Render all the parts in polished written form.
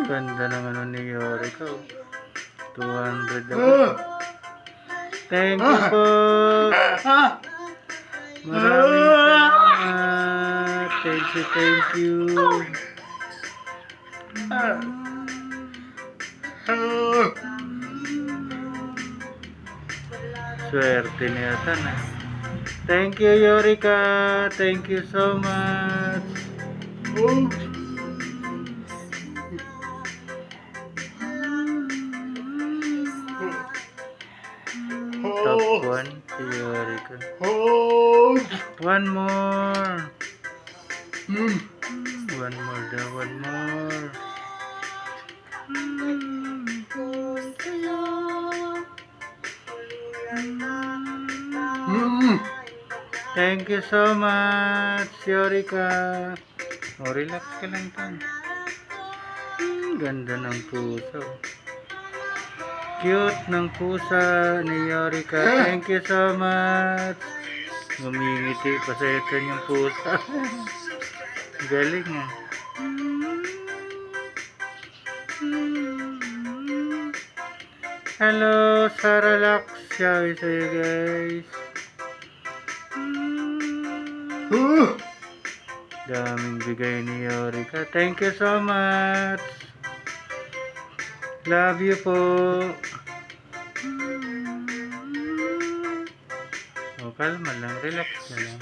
Ganda ng ano ni Yorika. 200 ako. Thank you po. Maraming salamat. Thank you, thank you. Swerte niya na. Thank you, Yorika. Thank you so much. Top 1 si Yorika. One more. One more daw, one more. Thank you so much, Yorika. O, relax ka lang tan. Ganda ng puso. Cute ng pusa ni Yorika. Thank you so much. Ngumingiti pa sa ito yung pusa. Galing ah. Hello, Saralax. Sabi sa'yo guys. Daming bigay ni Yorika. Thank you so much. Love you po. O, kalma lang. Relax na lang.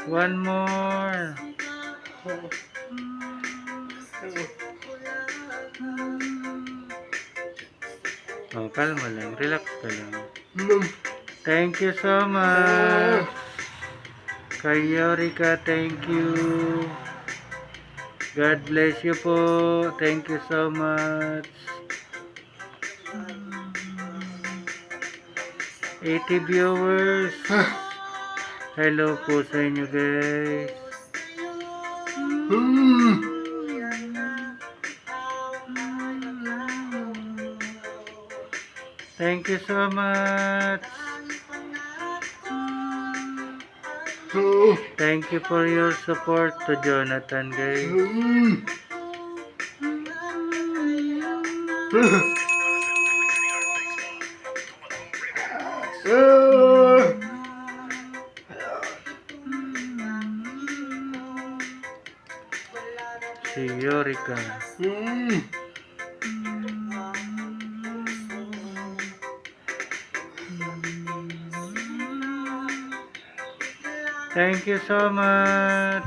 One more. O, kalma lang. Relax ka lang. Thank you so much. Kay Yorika, thank you. God bless you po. Thank you so much. 80 viewers. Hello po sa inyo guys. Thank you so much. Thank you for your support to Jonathan guys. Si Yorika. Thank you so much.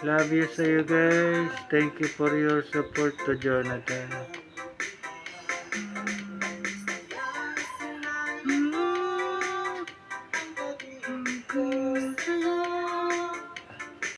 Love you sa you guys. Thank you for your support to Jonathan.